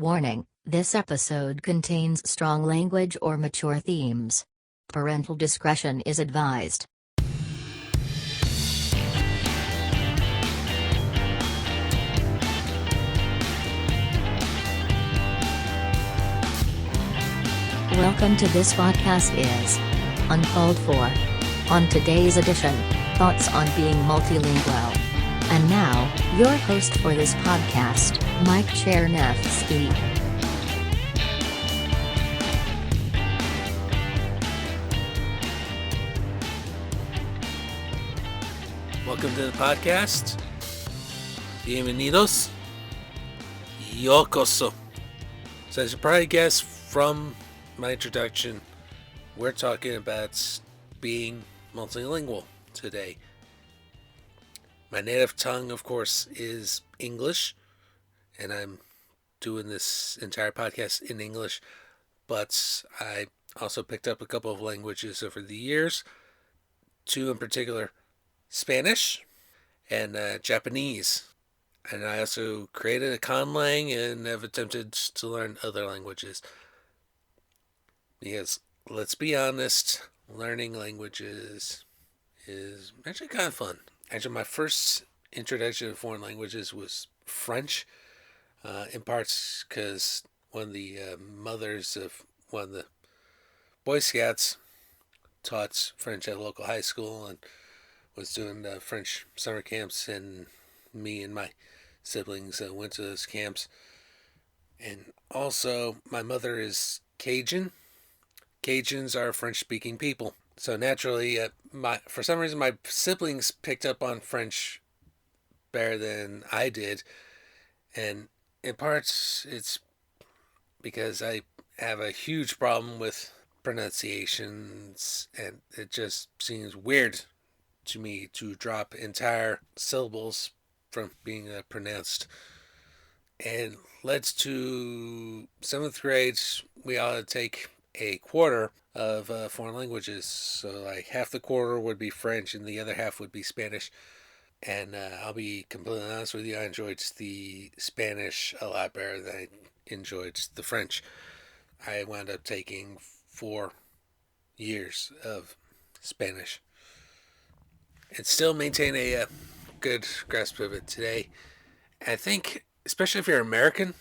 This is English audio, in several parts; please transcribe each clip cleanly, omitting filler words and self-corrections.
Warning, this episode contains strong language or mature themes. Parental discretion is advised. Welcome to This Podcast is Uncalled For. On today's edition, thoughts on being multilingual. And now, your host for this podcast, Mike Chernevsky. Welcome to the podcast. Bienvenidos. Yokoso. So as you probably guessed from my introduction, we're talking about being multilingual today. My native tongue, of course, is English, and I'm doing this entire podcast in English, but I also picked up a couple of languages over the years, two in particular, Spanish and Japanese. And I also created a conlang and have attempted to learn other languages. Because, let's be honest, learning languages is actually kind of fun. Actually, my first introduction to foreign languages was French, in parts because one of the mothers of one of the Boy Scouts taught French at a local high school and was doing French summer camps, and me and my siblings went to those camps. And also, my mother is Cajun. Cajuns are French-speaking people. So naturally, for some reason, my siblings picked up on French better than I did. And in parts, it's because I have a huge problem with pronunciations, and it just seems weird to me to drop entire syllables from being pronounced. And led to 7th grade, we ought to take a quarter of foreign languages. So like half the quarter would be French and the other half would be Spanish. And I'll be completely honest with you, I enjoyed the Spanish a lot better than I enjoyed the French. I wound up taking 4 years of Spanish and still maintain a good grasp of it today. I think, especially if you're American,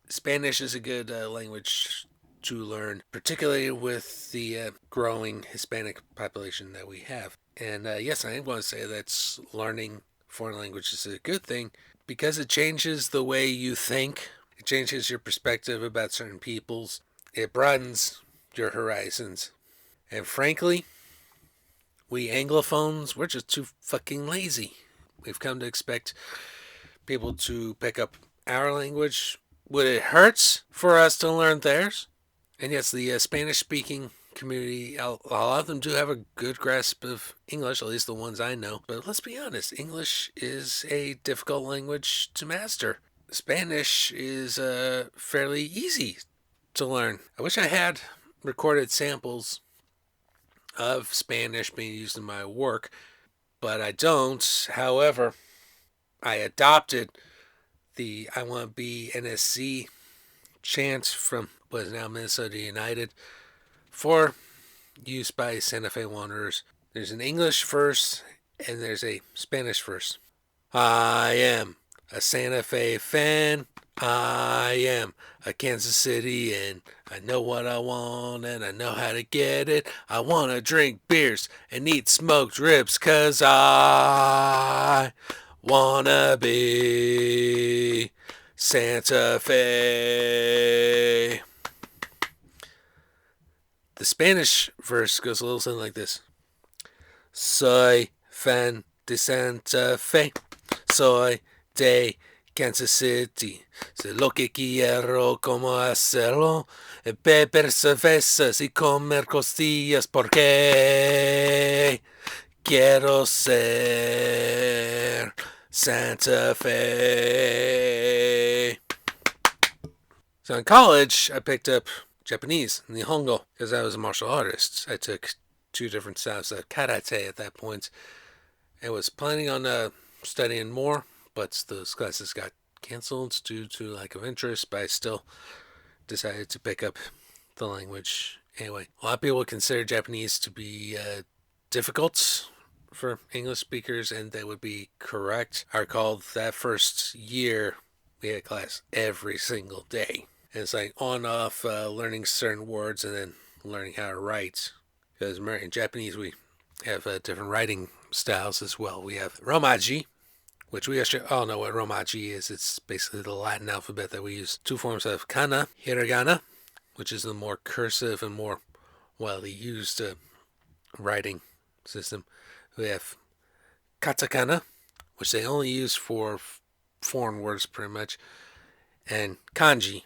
Spanish is a good language to learn, particularly with the growing Hispanic population that we have. And yes, I want to say that learning foreign language is a good thing because it changes the way you think. It changes your perspective about certain peoples. It broadens your horizons. And frankly, we Anglophones, we're just too fucking lazy. We've come to expect people to pick up our language when it hurts for us to learn theirs. And yes, the Spanish-speaking community, a lot of them do have a good grasp of English, at least the ones I know. But let's be honest, English is a difficult language to master. Spanish is fairly easy to learn. I wish I had recorded samples of Spanish being used in my work, but I don't. However, I adopted the I Want to Be NSC chant from what is now Minnesota United for use by Santa Fe Wanderers. There's an English verse and there's a Spanish verse. I am a Santa Fe fan. I am a Kansas City, and I know what I want, and I know how to get it. I want to drink beers and eat smoked ribs, 'cause I wanna be Santa Fe. The Spanish verse goes a little something like this. Soy fan de Santa Fe. Soy de Kansas City. Sé lo que quiero, cómo hacerlo. Beber cervezas y comer costillas porque quiero ser Santa Fe. So in college, I picked up Japanese, Nihongo, because I was a martial artist. I took 2 different styles of karate at that point and was planning on studying more, but those classes got canceled due to lack of interest, but I still decided to pick up the language anyway. A lot of people consider Japanese to be difficult for English speakers, and they would be correct. I recall that first year we had class every single day. And it's like on off learning certain words and then learning how to write. Because in Japanese we have different writing styles as well. We have Romaji, which we actually all know what Romaji is. It's basically the Latin alphabet that we use. Two forms of kana, hiragana, which is the more cursive and more widely used writing system. We have katakana, which they only use for foreign words pretty much, and kanji,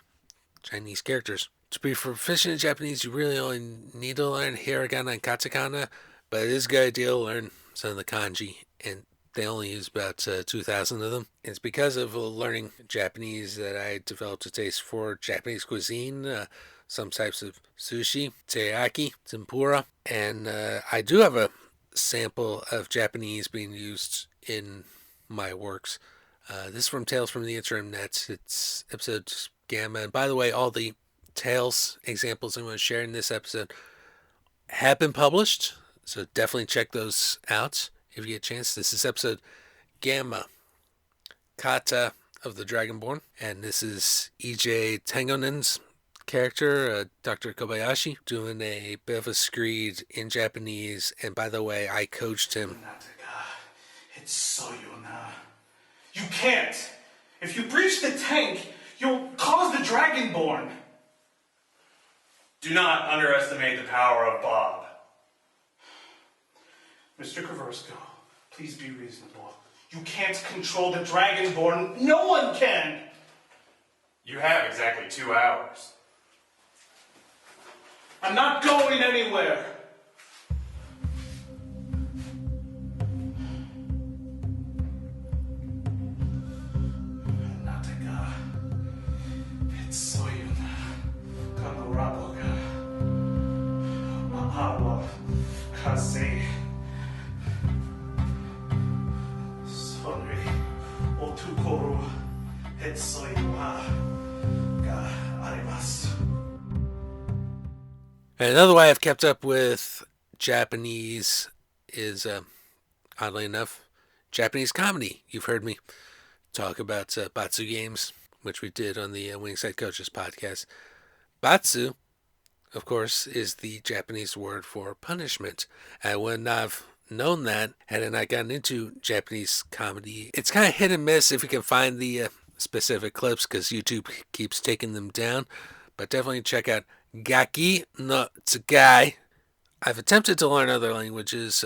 Chinese characters. To be proficient in Japanese, you really only need to learn hiragana and katakana, but it is a good idea to learn some of the kanji, and they only use about 2,000 of them. It's because of learning Japanese that I developed a taste for Japanese cuisine, some types of sushi, teriyaki, tempura, and I do have a sample of Japanese being used in my works. This is from Tales from the Internet. It's episode Gamma. And by the way, all the Tales examples I'm going to share in this episode have been published, so definitely check those out if you get a chance. This is episode Gamma, Kata of the Dragonborn, and this is EJ Tangonen's character, Dr. Kobayashi, doing a bit of a screed in Japanese, and by the way, I coached him. You can't! If you breach the tank, you'll cause the Dragonborn! Do not underestimate the power of Bob. Mr. Koversko, please be reasonable. You can't control the Dragonborn. No one can! You have exactly 2 hours. I'm not going anywhere! Another way I've kept up with Japanese is, oddly enough, Japanese comedy. You've heard me talk about Batsu games, which we did on the Wingside Coaches podcast. Batsu, of course, is the Japanese word for punishment. I would not have known that had I not gotten into Japanese comedy. It's kind of hit and miss if you can find the specific clips because YouTube keeps taking them down. But definitely check out Gaki no Tsugai. I've attempted to learn other languages.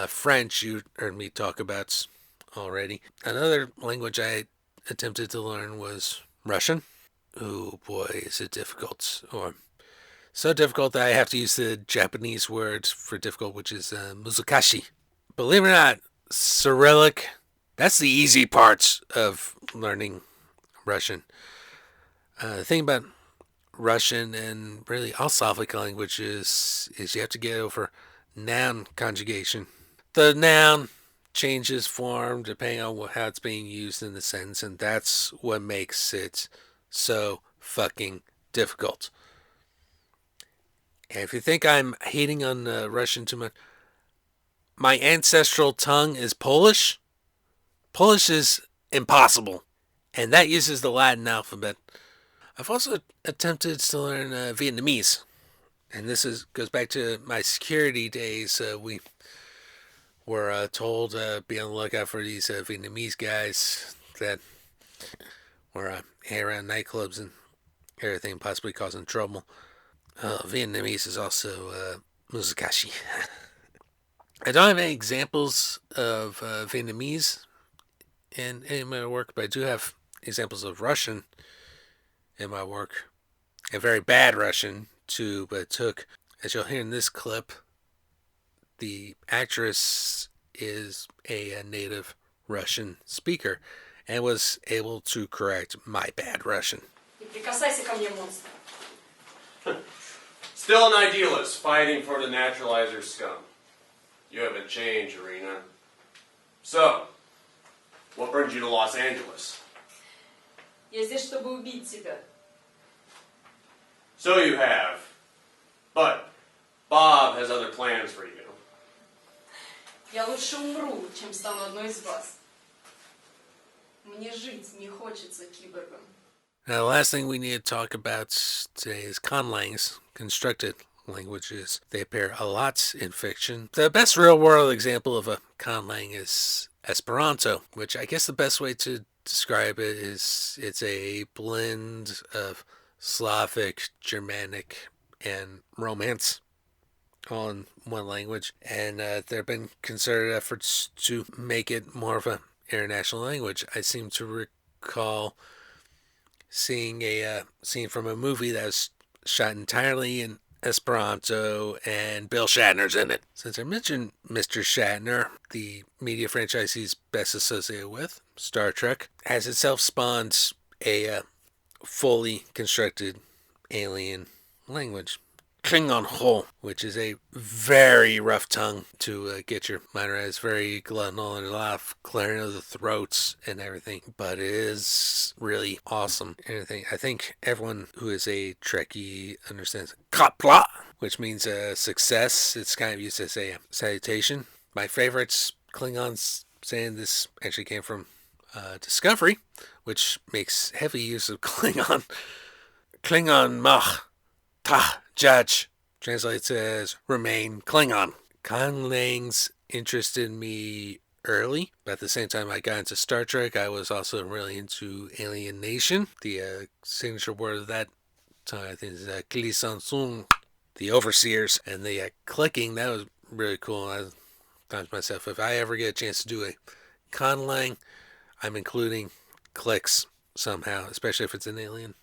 French, you heard me talk about already. Another language I attempted to learn was Russian. Oh boy, is it difficult. Or so difficult that I have to use the Japanese word for difficult, which is muzukashi. Believe it or not, Cyrillic, that's the easy parts of learning Russian. The thing about Russian and really all Slavic languages is you have to get over noun conjugation. The noun changes form depending on how it's being used in the sentence, and that's what makes it so fucking difficult. And if you think I'm hating on Russian too much, my ancestral tongue is Polish. Polish is impossible, and that uses the Latin alphabet. I've also attempted to learn Vietnamese, and this goes back to my security days. We were told be on the lookout for these Vietnamese guys that were hanging around nightclubs and everything, possibly causing trouble. Vietnamese is also muzukashi. I don't have any examples of Vietnamese in any of my work, but I do have examples of Russian in my work. A very bad Russian, too, but it took, as you'll hear in this clip, the actress is a native Russian speaker and was able to correct my bad Russian. Still an idealist, fighting for the naturalizer scum. You haven't changed, Arena. So, what brings you to Los Angeles? Я здесь, чтобы убить тебя. So you have. But Bob has other plans for you. Я лучше умру, чем стану одной из вас. Мне жить не хочется киборгом. Now, the last thing we need to talk about today is conlangs, constructed languages. They appear a lot in fiction. The best real-world example of a conlang is Esperanto, which I guess the best way to describe it is it's a blend of Slavic, Germanic, and Romance all in one language. And there have been concerted efforts to make it more of an international language. I seem to recall seeing a scene from a movie that was shot entirely in Esperanto, and Bill Shatner's in it. Since I mentioned Mr. Shatner, the media franchise he's best associated with, Star Trek, has itself spawned a fully constructed alien language, Klingon Ho, which is a very rough tongue to get your mind right. It's very glottal and a lot of clearing of the throats and everything, but it is really awesome. And I think everyone who is a Trekkie understands Kapla, which means success. It's kind of used as a salutation. My favorites Klingons saying this actually came from Discovery, which makes heavy use of Klingon. Klingon mach ta judge translates as remain Klingon. Conlangs interested me early, but at the same time I got into Star Trek, I was also really into alienation. The signature word of that time, I think, is Klisansung, the overseers, and the clicking. That was really cool. I thought to myself, if I ever get a chance to do a conlang, I'm including clicks somehow, especially if it's an alien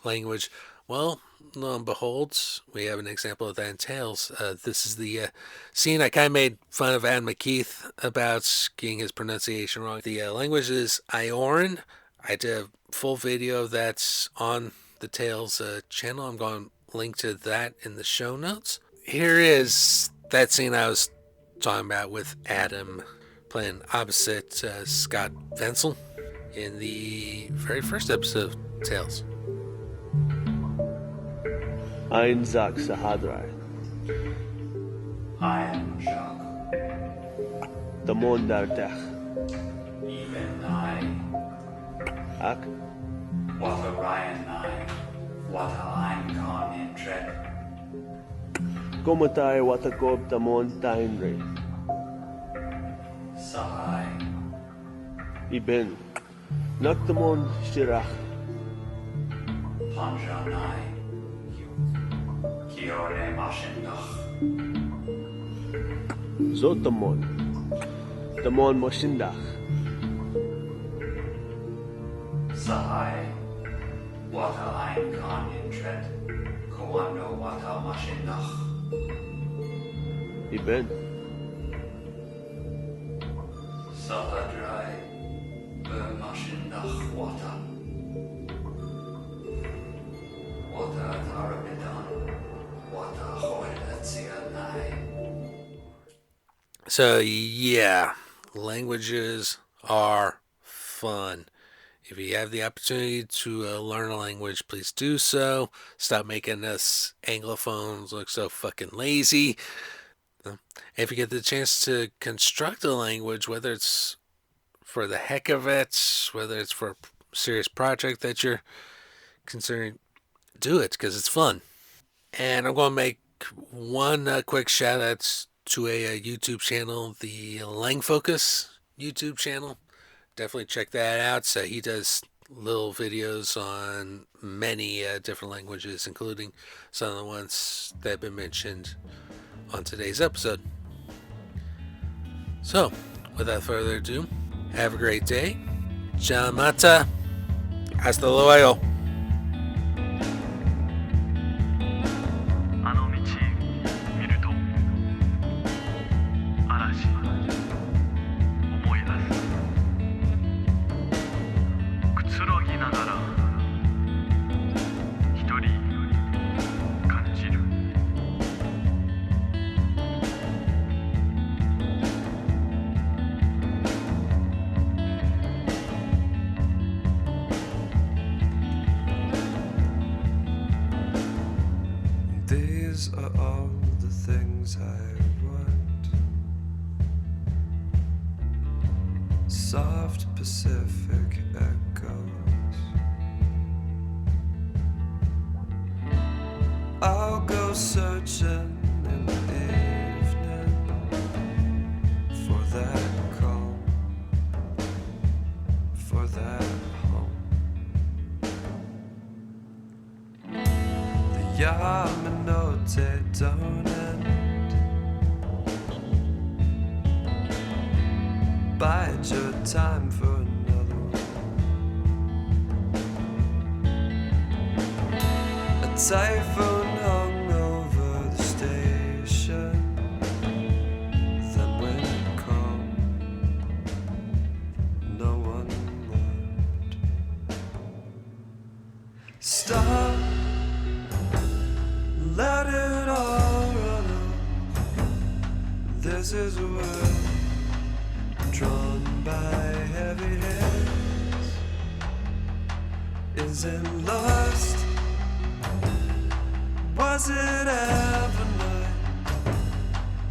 language. Well, lo and behold, we have an example of that in Tales. This is the scene I kind of made fun of Adam McKeith about getting his pronunciation wrong. The language is Ioran. I did a full video of that on the Tales channel. I'm going to link to that in the show notes. Here is that scene I was talking about with Adam playing opposite Scott Venzel in the very first episode of Tales. Ein Zak Sahadrai. I am Jacques. The Mondartech. Even I. Ak. What a Ryan I. What a Ein Con in dread. Komatai Watakob the Montainre. Sahai. Iben. Naktamon Shirach. Panjanai. Kiore Mashendach. Zotamon. Tamon Moshindach. Sahai. What a Ein Con in dread. Kowando what a Mashendach. Iben. Sahadrai. Mashendach Wata. Wata Tarabidan. So yeah, languages are fun. If you have the opportunity to learn a language, please do so. Stop making us Anglophones look so fucking lazy. If you get the chance to construct a language, whether it's for the heck of it, whether it's for a serious project that you're considering, do it because it's fun. And I'm going to make one quick shout out to a YouTube channel, the Lang Focus YouTube channel. Definitely check that out. So he does little videos on many different languages, including some of the ones that have been mentioned on today's episode. So, without further ado, have a great day. Chamata. Hasta luego. あの道見ると嵐思い出すくつろぎながら一人感じる These are all the things I want. Soft Pacific echoes. I'll go searching in the evening for that calm, for that home. The Yamanote don't end. Bide your time for another one. A typhoon hung over the station. Then when it calmed, no one left. Stop, let it all run out. This is a world drawn by heavy hands. Is it lost? Was it ever mine?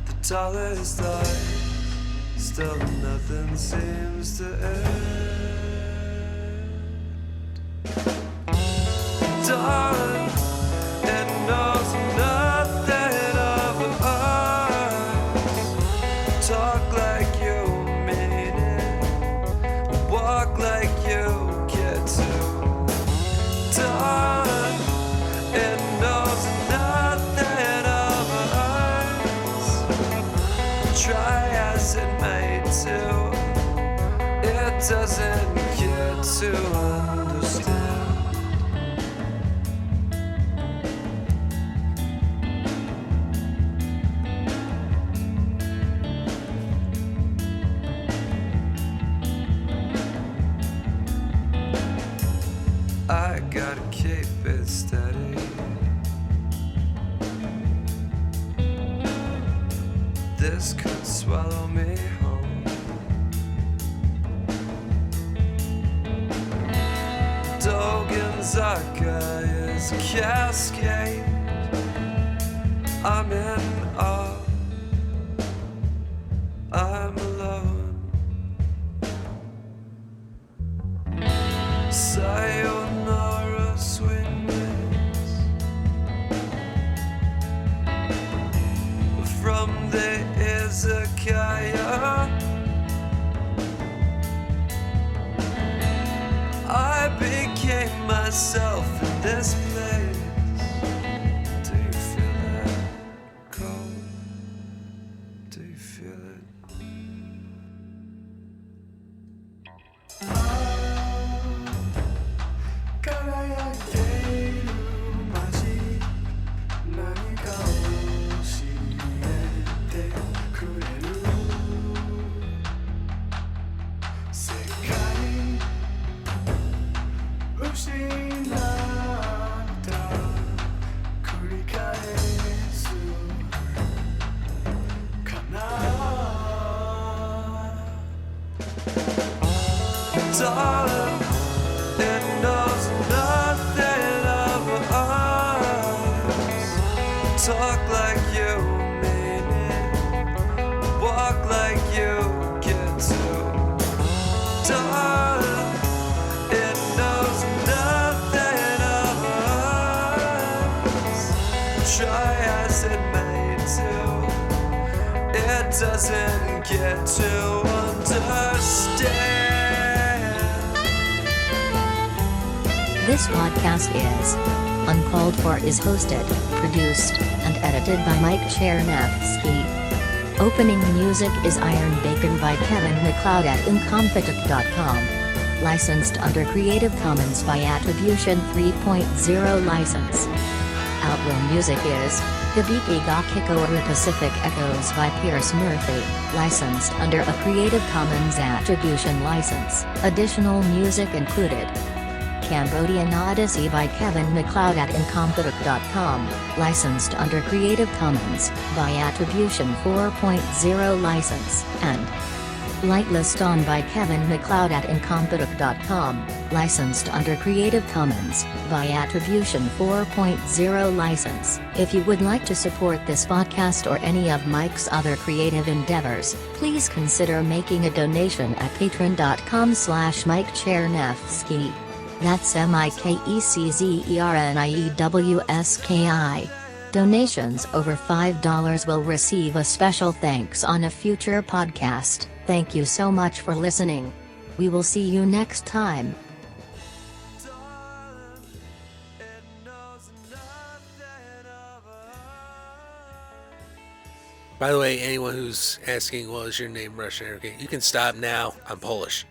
The tallest thought, still nothing seems to end. Darling, it knows nothing of us. Talk like you mean it, walk like you get to. Darling, it knows nothing of us. Try as it may to, it doesn't get to understand. I gotta keep it steady. This could swallow me whole. Dogenzaka is a cascade. I'm in awe. I'm alone. Sayonara, swing winds from the izakaya. I became myself in this place. Do you feel that cold? Do you feel it? Darling, it knows nothing of us. Talk like you mean it, walk like you get to. Darling, it knows nothing of us. Try as it may to, it doesn't get to understand. This podcast is Uncalled For is hosted, produced, and edited by Mike Chernevsky. Opening music is Iron Bacon by Kevin MacLeod at incompetech.com. Licensed under Creative Commons by Attribution 3.0 license. Outro music is Hibiki ga Kikoru Pacific Echoes by Pierce Murphy, licensed under a Creative Commons Attribution license. Additional music included Cambodian Odyssey by Kevin MacLeod at incompetech.com, licensed under Creative Commons by Attribution 4.0 license, and Light list on by Kevin MacLeod at incompetech.com. Licensed under Creative Commons by Attribution 4.0 license. If you would like to support this podcast or any of Mike's other creative endeavors, please consider making a donation at patreon.com/Mike Chernevsky. That's MikeCzerniewski. Donations over $5 will receive a special thanks on a future podcast. Thank you so much for listening. We will see you next time. By the way, anyone who's asking, well, is your name Russian? Okay, you can stop now. I'm Polish.